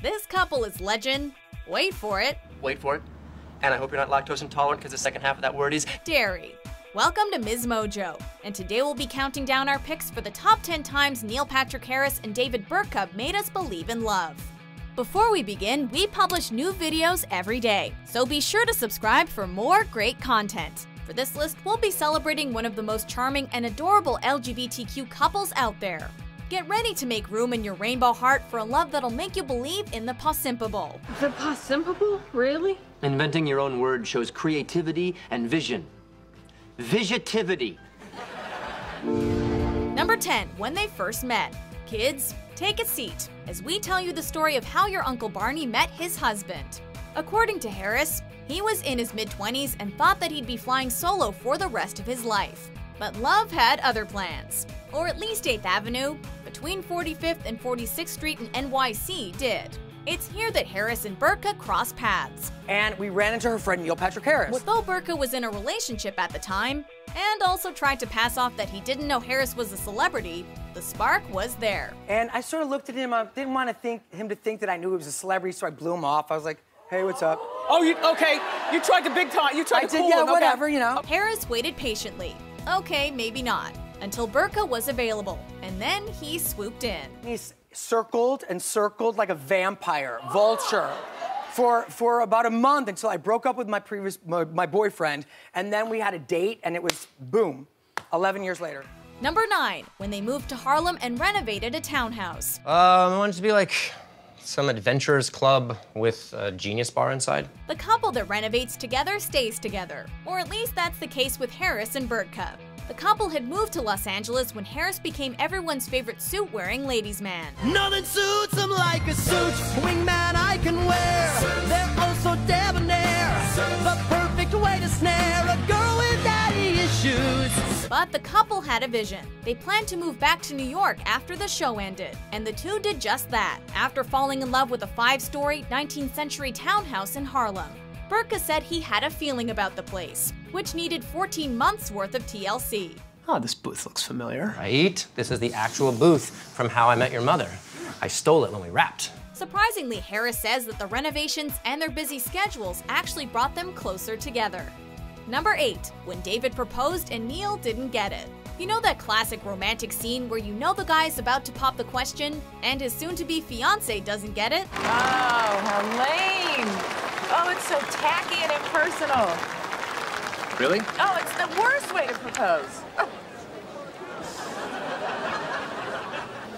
This couple is legend. Wait for it. Wait for it. And I hope you're not lactose intolerant because the second half of that word is dairy. Welcome to Ms. Mojo, and today we'll be counting down our picks for the top 10 times Neil Patrick Harris and David Burtka made us believe in love. Before we begin, we publish new videos every day, so be sure to subscribe for more great content. For this list, we'll be celebrating one of the most charming and adorable LGBTQ couples out there. Get ready to make room in your rainbow heart for a love that'll make you believe in the possimpable. The possimpable? Really? inventing your own word shows creativity and vision. Visitivity. Number 10, when they first met. Kids, take a seat as we tell you the story of how your Uncle Barney met his husband. According to Harris, he was in his mid-20s and thought that he'd be flying solo for the rest of his life. But love had other plans. Or at least 8th Avenue, between 45th and 46th Street in NYC did. It's here that Harris and Burtka crossed paths. And we ran into her friend Neil Patrick Harris. Though Burtka was in a relationship at the time, and also tried to pass off that he didn't know Harris was a celebrity, the spark was there. And I sort of looked at him, I didn't want him to think that I knew he was a celebrity, so I blew him off. I was like, hey, what's up? Oh, okay. You tried to big time. You tried to cool him. Whatever, you know. Harris waited patiently. Okay, maybe not. Until Burtka was available, and then he swooped in. He's circled and circled like a vampire, vulture, for about a month until I broke up with my boyfriend, and then we had a date, and it was boom, 11 years later. Number 9, when they moved to Harlem and renovated a townhouse. I wanted to be like some adventurers club with a genius bar inside. The couple that renovates together stays together, or at least that's the case with Harris and Burtka. The couple had moved to Los Angeles when Harris became everyone's favorite suit-wearing ladies' man. Nothing suits him like a suit, wingman I can wear. They're also debonair, the perfect way to snare a girl with daddy issues. But the couple had a vision. They planned to move back to New York after the show ended, and the two did just that, after falling in love with a 5-story, 19th century townhouse in Harlem. Burtka said he had a feeling about the place, which needed 14 months worth of TLC. Oh, this booth looks familiar. Right? This is the actual booth from How I Met Your Mother. I stole it when we wrapped. Surprisingly, Harris says that the renovations and their busy schedules actually brought them closer together. Number 8, when David proposed and Neil didn't get it. You know that classic romantic scene where you know the guy is about to pop the question and his soon-to-be fiancé doesn't get it? Oh, how lame. Oh, it's so tacky and impersonal. Really? Oh, it's the worst way to propose. Oh.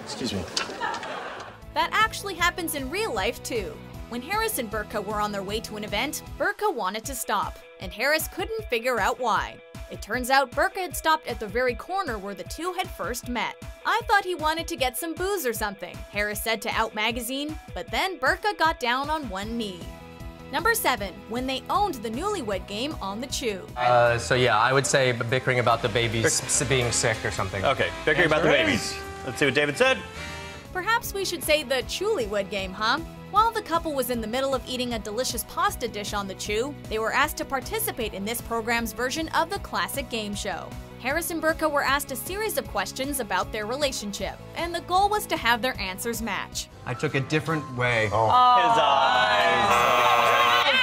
Excuse me. That actually happens in real life too. When Harris and Burtka were on their way to an event, Burtka wanted to stop, and Harris couldn't figure out why. It turns out Burtka had stopped at the very corner where the two had first met. I thought he wanted to get some booze or something, Harris said to Out Magazine, but then Burtka got down on one knee. Number 7, when they owned the Newlywed Game on the Chew. So yeah, I would say bickering about the babies being sick or something. Okay, bickering about the babies. Let's see what David said. Perhaps we should say the Chewlywed Game, huh? While the couple was in the middle of eating a delicious pasta dish on the Chew, they were asked to participate in this program's version of the classic game show. Harris and Burtka were asked a series of questions about their relationship, and the goal was to have their answers match. I took a different way. His eyes.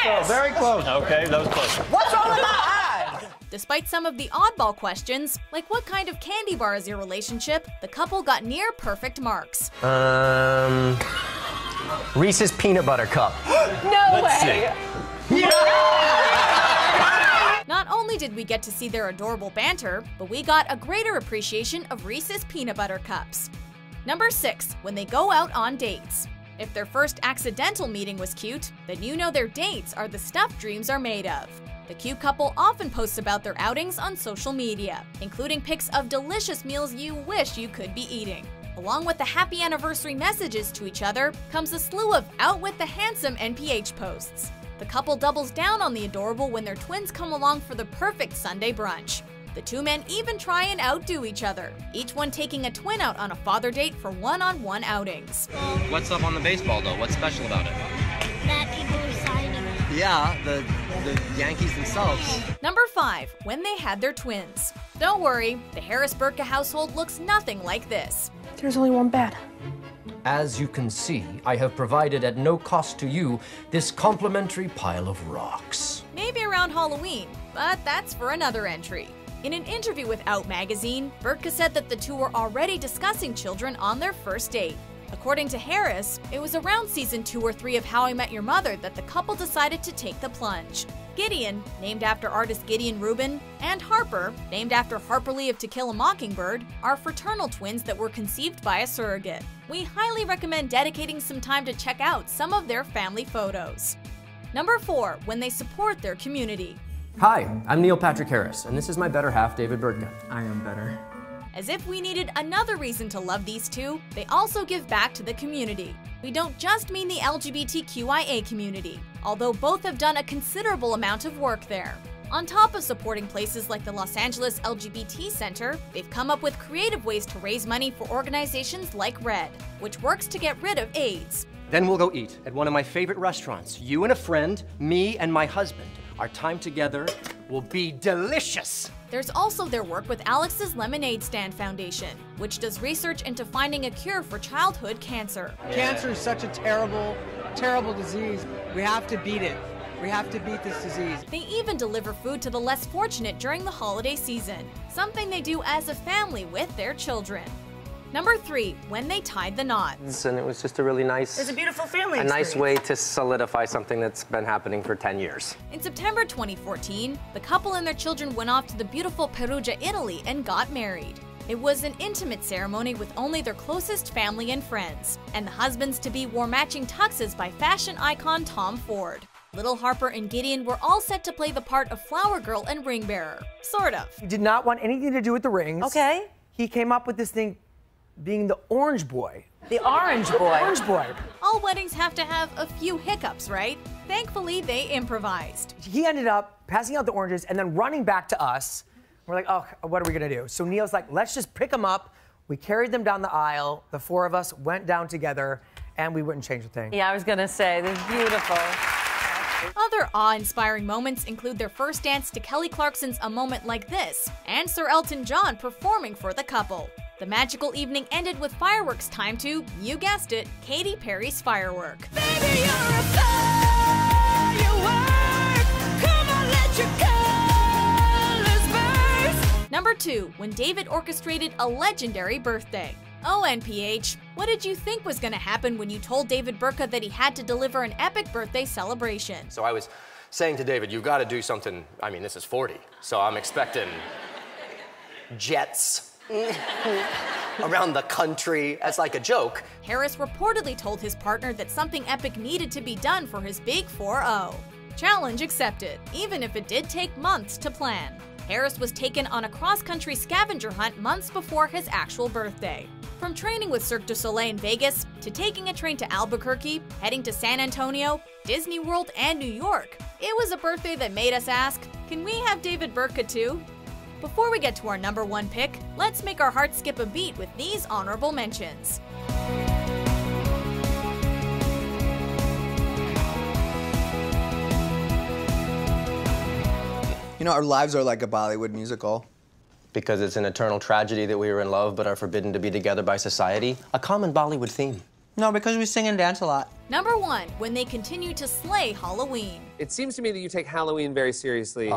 Yes. Very close. Okay, that was close. What's wrong with my eyes? Despite some of the oddball questions, like what kind of candy bar is your relationship, the couple got near perfect marks. Reese's Peanut Butter Cup. No way. Not only did we get to see their adorable banter, but we got a greater appreciation of Reese's Peanut Butter Cups. Number 6, when they go out on dates. If their first accidental meeting was cute, then you know their dates are the stuff dreams are made of. The cute couple often posts about their outings on social media, including pics of delicious meals you wish you could be eating. Along with the happy anniversary messages to each other comes a slew of out with the handsome NPH posts. The couple doubles down on the adorable when their twins come along for the perfect Sunday brunch. The two men even try and outdo each other, each one taking a twin out on a father date for one-on-one outings. What's up on the baseball though? What's special about it? That people are signing. Yeah, the Yankees themselves. Number 5, when they had their twins. Don't worry, the Harris-Burtka household looks nothing like this. There's only one bed. As you can see, I have provided at no cost to you this complimentary pile of rocks. Maybe around Halloween, but that's for another entry. In an interview with Out Magazine, Burtka said that the two were already discussing children on their first date. According to Harris, it was around season 2 or 3 of How I Met Your Mother that the couple decided to take the plunge. Gideon, named after artist Gideon Rubin, and Harper, named after Harper Lee of To Kill a Mockingbird, are fraternal twins that were conceived by a surrogate. We highly recommend dedicating some time to check out some of their family photos. Number 4, when they support their community. Hi, I'm Neil Patrick Harris, and this is my better half, David Burtka. I am better. As if we needed another reason to love these two, they also give back to the community. We don't just mean the LGBTQIA community, although both have done a considerable amount of work there. On top of supporting places like the Los Angeles LGBT Center, they've come up with creative ways to raise money for organizations like RED, which works to get rid of AIDS. Then we'll go eat at one of my favorite restaurants. You and a friend, me and my husband. Our time together will be delicious. There's also their work with Alex's Lemonade Stand Foundation, which does research into finding a cure for childhood cancer. Cancer is such a terrible, terrible disease. We have to beat it. We have to beat this disease. They even deliver food to the less fortunate during the holiday season, something they do as a family with their children. Number 3, when they tied the knot. And it was just a really nice... It's a beautiful family A nice experience. way to solidify something that's been happening for 10 years. In September 2014, the couple and their children went off to the beautiful Perugia, Italy and got married. It was an intimate ceremony with only their closest family and friends, and the husbands-to-be wore matching tuxes by fashion icon Tom Ford. Little Harper and Gideon were all set to play the part of flower girl and ring bearer. Sort of. He did not want anything to do with the rings. Okay. He came up with this thing being the orange boy. The orange boy. Orange boy. All weddings have to have a few hiccups, right? Thankfully, they improvised. He ended up passing out the oranges and then running back to us. We're like, oh, what are we gonna do? So Neil's like, let's just pick them up. We carried them down the aisle. The 4 of us went down together, and we wouldn't change a thing. Yeah, I was gonna say, this is beautiful. Other awe-inspiring moments include their first dance to Kelly Clarkson's A Moment Like This, and Sir Elton John performing for the couple. The magical evening ended with fireworks time to, you guessed it, Katy Perry's Firework. Baby, you're a firework. Come on, let your colors burst. Number 2, when David orchestrated a legendary birthday. Oh, NPH, what did you think was gonna happen when you told David Burtka that he had to deliver an epic birthday celebration? So I was saying to David, you've got to do something. I mean, this is 40, so I'm expecting jets around the country as like a joke. Harris reportedly told his partner that something epic needed to be done for his big 4-0. Challenge accepted, even if it did take months to plan. Harris was taken on a cross-country scavenger hunt months before his actual birthday. From training with Cirque du Soleil in Vegas, to taking a train to Albuquerque, heading to San Antonio, Disney World, and New York, it was a birthday that made us ask, can we have David Burtka too? Before we get to our number 1 pick, let's make our hearts skip a beat with these honorable mentions. You know, our lives are like a Bollywood musical. Because it's an eternal tragedy that we are in love but are forbidden to be together by society. A common Bollywood theme. No, because we sing and dance a lot. Number 1, when they continue to slay Halloween. It seems to me that you take Halloween very seriously.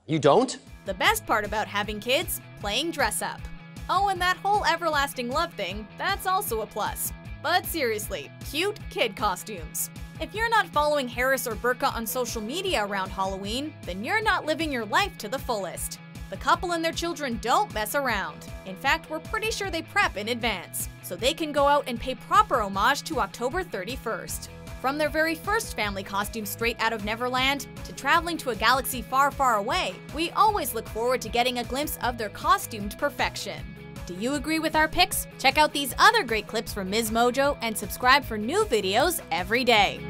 You don't? The best part about having kids, playing dress up. Oh, and that whole everlasting love thing, that's also a plus. But seriously, cute kid costumes. If you're not following Harris or Burtka on social media around Halloween, then you're not living your life to the fullest. The couple and their children don't mess around. In fact, we're pretty sure they prep in advance, so they can go out and pay proper homage to October 31st. From their very first family costume straight out of Neverland, to traveling to a galaxy far, far away, we always look forward to getting a glimpse of their costumed perfection. Do you agree with our picks? Check out these other great clips from Ms. Mojo and subscribe for new videos every day.